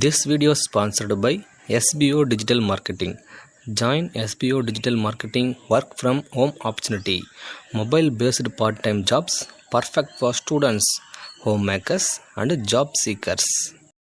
This video is sponsored by SBO Digital Marketing. Join SBO Digital Marketing work from home opportunity. Mobile based part-time jobs perfect for students, homemakers and job seekers.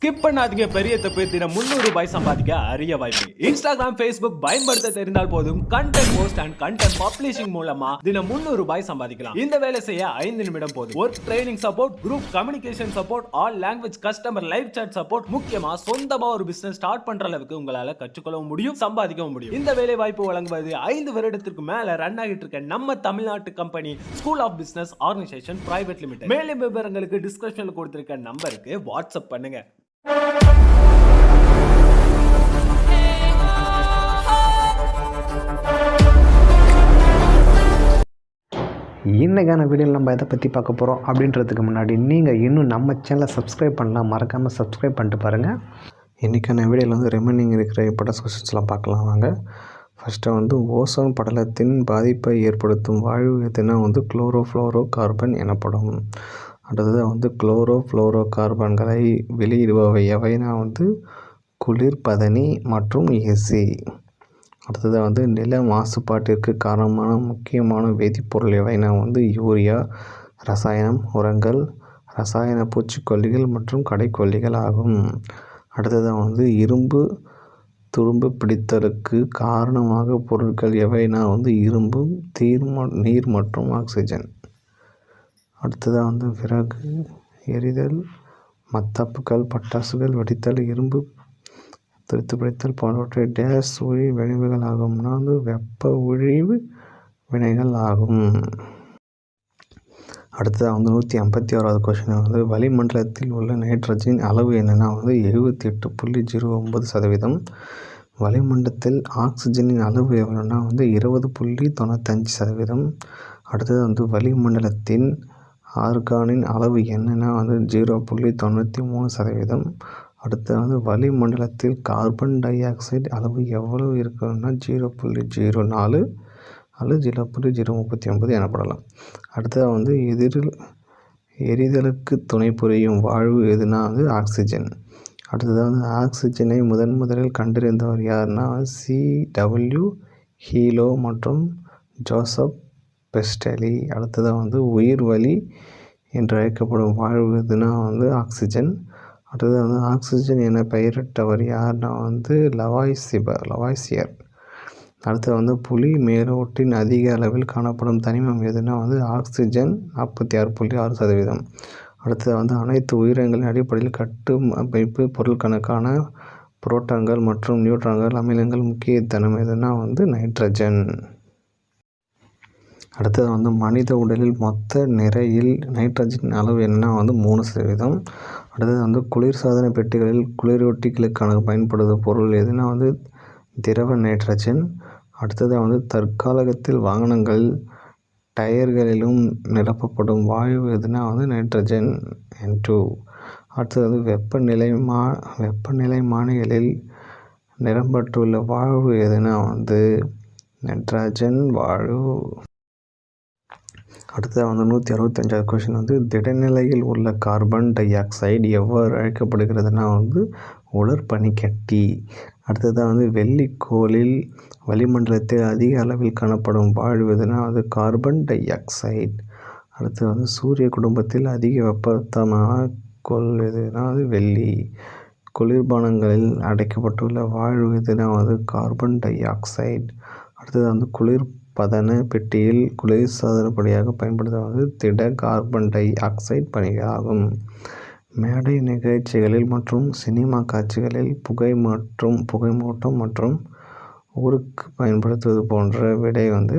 Skip பண்ணாதீங்க. பெரிய தப்பு. தினம் 300 ரூபாய் சம்பாதிக்க அரிய வாய்ப்பு. Instagram, Facebook பயன்படுத்த தெரிந்தால் போதும். Content post and content publishing மூலமா தினம் 300 ரூபாய் சம்பாதிக்கலாம். இந்த வேலை செய்ய 5 நிமிடம் போதும். Work training support, group communication support, all language customer live chat support, முக்கியமா சொந்தமா ஒரு பிசினஸ் ஸ்டார்ட் பண்ற அளவுக்கு உங்களால கற்றுக்கொள்ளவும் முடியும், சம்பாதிக்கவும் முடியும். இந்த வேலை வாய்ப்பு வழங்குவது 5 வருடத்திற்கு மேல ரன் ஆகிட்டு இருக்க நம்ம தமிழ்நாட்டு company school of business organisation private limited. மேலும் விவரங்களுக்கு டிஸ்கிரிப்ஷன்ல கொடுத்திருக்க நம்பருக்கு வாட்ஸ்அப் பண்ணுங்க. இன்றைக்கான வீடியோவில் நம்ம எதை பற்றி பார்க்க போகிறோம் அப்படின்றதுக்கு முன்னாடி நீங்கள் இன்னும் நம்ம சேனலை சப்ஸ்கிரைப் பண்ணலாம், மறக்காமல் சப்ஸ்கிரைப் பண்ணிட்டு பாருங்கள். இன்றைக்கான வீடியோவில் வந்து ரெமைனிங் இருக்கிற இம்பார்ட்டன்ஸ் கொஸ்டின்ஸ்லாம் பார்க்கலாம் வாங்க. ஃபஸ்ட்டு வந்து ஓசோன் படலத்தின் பாதிப்பை ஏற்படுத்தும் வாயு எதுனா வந்து குளோரோஃப்ளோரோ கார்பன் எனப்படும். அடுத்தது வந்து குளோரோஃப்ளோரோ கார்பன்களை வெளியிடுபவை எவைனா வந்து குளிர்பதனி மற்றும் ஏசி. அடுத்தது வந்து நில மாசுபாட்டிற்கு காரணமான முக்கியமான வேதிப்பொருள் எவைனா வந்து யூரியா, ரசாயனம், உரங்கள், ரசாயன பூச்சிக்கொல்லிகள் மற்றும் கடைக்கொல்லிகள் ஆகும். அடுத்தது வந்து இரும்பு துரும்பு பிடித்தலுக்கு காரணமாக பொருட்கள் எவைனா வந்து இரும்பு, நீர் மற்றும் ஆக்சிஜன். அடுத்ததாக வந்து விறகு எரிதல், மத்தாப்புகள், பட்டாசுகள் வெடித்தல், இரும்பு திருத்து பிடித்தல் போன்றவற்றை டேஸ் ஒளி விளைவுகள் ஆகும்னா வந்து வெப்ப ஒழிவு வினைகள் ஆகும். அடுத்ததாக வந்து 151வது கொஸ்டின் வந்து வளிமண்டலத்தில் உள்ள நைட்ரஜன் அளவு என்னென்னா வந்து 78.09%. வளிமண்டலத்தில் ஆக்சிஜனின் அளவு எவ்வளோன்னா வந்து 20.95%. அடுத்தது வந்து வளிமண்டலத்தின் ஆர்கானின் அளவு என்னென்னா வந்து 0.93%. அடுத்து வந்து வளிமண்டலத்தில் கார்பன் டை ஆக்சைடு அளவு எவ்வளவு இருக்குன்னா 0.04 அல்லது 0.039 எனப்படலாம். அடுத்தது வந்து எரிதலுக்கு துணை புரியும் வாழ்வு எதுனா வந்து ஆக்சிஜன். அடுத்தது வந்து ஆக்சிஜனை முதலில் கண்டறிந்தவர் யாருன்னா C.W. ஹீலோ மற்றும் ஜோசப் பெஸ்டலி. அடுத்ததாக வந்து உயிர் வளி என்று அழைக்கப்படும் வாழ்வு எதுனா வந்து ஆக்சிஜன். அடுத்தது வந்து ஆக்சிஜன் என பெயரிட்டவர் யார்னா வந்து லவாய்சியர். அடுத்தது வந்து புலி மேலோட்டின் அதிக அளவில் காணப்படும் தனிமம் எதுனா வந்து ஆக்சிஜன் 46.6%. அடுத்தது வந்து அனைத்து உயிரினங்களின் அடிப்படையில் கட்டமைப்பு பொருட்களுக்கான புரோட்டான்கள் மற்றும் நியூட்ரான்கள் அமிலங்கள் முக்கியத்தனம் எதுனா வந்து நைட்ரஜன். அடுத்தது வந்து மனித உடலில் மொத்த நிறையில் நைட்ரஜன் அளவு என்னன்னா வந்து 3%. அடுத்தது வந்து குளிர்சாதன பெட்டிகளில் குளிரூட்டிகளுக்கான பயன்படுத்தும் பொருள் எதுனா வந்து திரவ நைட்ரஜன். அடுத்தது வந்து தற்காலத்தில் வாகனங்கள் டயர்களிலும் நிரப்பப்படும் வாயு எதுனா வந்து நைட்ரஜன் N2. அடுத்தது வந்து வெப்பநிலைமானிகளில் நிரம்பட்டுள்ள வாயு எதுனா வந்து நைட்ரஜன் வாயு. அடுத்தது வந்து 165வது கொஸ்டின் வந்து திடநிலையில் உள்ள கார்பன் டை ஆக்சைடு எவ்வாறு அழைக்கப்படுகிறதுனா வந்து உலர்பனிக்கட்டி. அடுத்ததாக வந்து வெள்ளிக்கோளில் வளிமண்டலத்தில் அதிக அளவில் காணப்படும் வாயு எதுனா அது கார்பன் டை ஆக்சைடு. அடுத்தது வந்து சூரிய குடும்பத்தில் அதிக வெப்பமான கோள் எதுனா அது வெள்ளி. குளிர்பானங்களில் அடைக்கப்பட்டுள்ள வாயு எதுனா வந்து கார்பன் டை ஆக்சைடு. அடுத்தது வந்து குளிர்பதன பெட்டியில் குளிர்சாதனப்படியாக பயன்படுத்துவது திட கார்பன் டை ஆக்சைடு பனியாகும். மேடை நிகழ்ச்சிகளில் மற்றும் சினிமா காட்சிகளில் புகைமூட்டம் மற்றும் ஊருக்கு பயன்படுத்துவது போன்ற விடை வந்து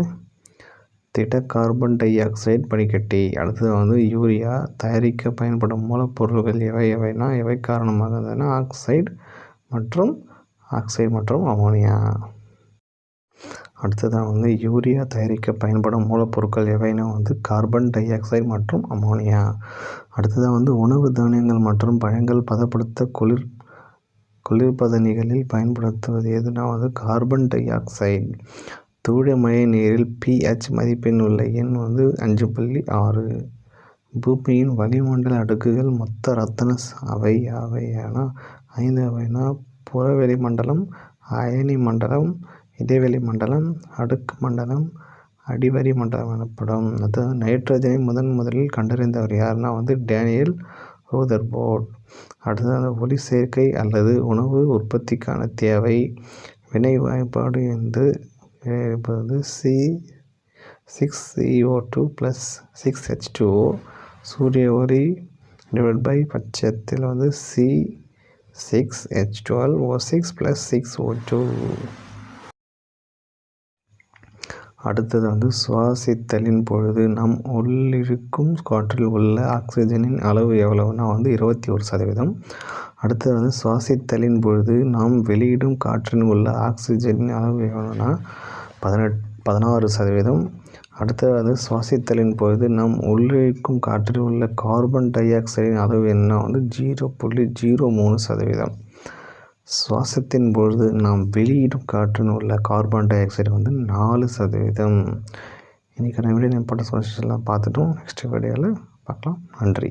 திட கார்பன் டை ஆக்சைடு பனிக்கட்டி. அடுத்தது வந்து யூரியா தயாரிக்க பயன்படும் மூலப்பொருள்கள் எவைனா எவை காரணமாக இருந்ததுன்னா ஆக்சைடு மற்றும் அமோனியா. அடுத்ததாக வந்து யூரியா தயாரிக்க பயன்படும் மூலப்பொருட்கள் எவைனா வந்து கார்பன் டை ஆக்சைடு மற்றும் அமோனியா. அடுத்ததாக வந்து உணவு தானியங்கள் மற்றும் பழங்கள் பதப்படுத்த குளிர்பதனிகளில் பயன்படுத்துவது எதுனா வந்து கார்பன் டை ஆக்சைடு. தூய மழை நீரில் pH மதிப்பெண் உள்ள எண் வந்து 5.6. பூமியின் வளிமண்டல அடுக்குகள் மொத்த ரத்தன அவையான 5 அவைனா புறவெளி மண்டலம், அயனி மண்டலம், இடைவெளி மண்டலம், அடுக்கு மண்டலம், அடிவரி மண்டலம் எனப்படும். அதாவது நைட்ரஜனை முதலில் கண்டறிந்தவர் யாருன்னா டேனியல் ரூதர்போர்ட். அடுத்தது ஒளி சேர்க்கை அல்லது உணவு உற்பத்திக்கான தேவை வினை வாய்ப்பாடு என்று இருப்பது C6CO2 + 6H2O. சூரிய ஒளி பட்சத்தில் C6H12O6 + 6O2. அடுத்தது சுவாசித்தலின் பொழுது நம் உள்ளிருக்கும் காற்றில் உள்ள ஆக்சிஜனின் அளவு எவ்வளவுனா 21%. அடுத்தது சுவாசித்தலின் பொழுது நாம் வெளியிடும் காற்றில் உள்ள ஆக்சிஜனின் அளவு எவ்வளவுனா 16%. அடுத்தது சுவாசித்தலின் பொழுது நாம் உள்ளிருக்கும் காற்றில் உள்ள கார்பன் டை ஆக்சைடின் அளவு என்ன 0.03%. சுவாசத்தின் பொழுது நாம் வெளியிடும் காற்றில் உள்ள கார்பன் டை ஆக்சைடு 4%. இன்றைக்கான வீடியோ இம்பார்ட்டன்ஸ் கொஸ்டின்ஸ்லாம் பார்த்துட்டோம். நெக்ஸ்ட் வீடியோவில் பார்க்கலாம். நன்றி.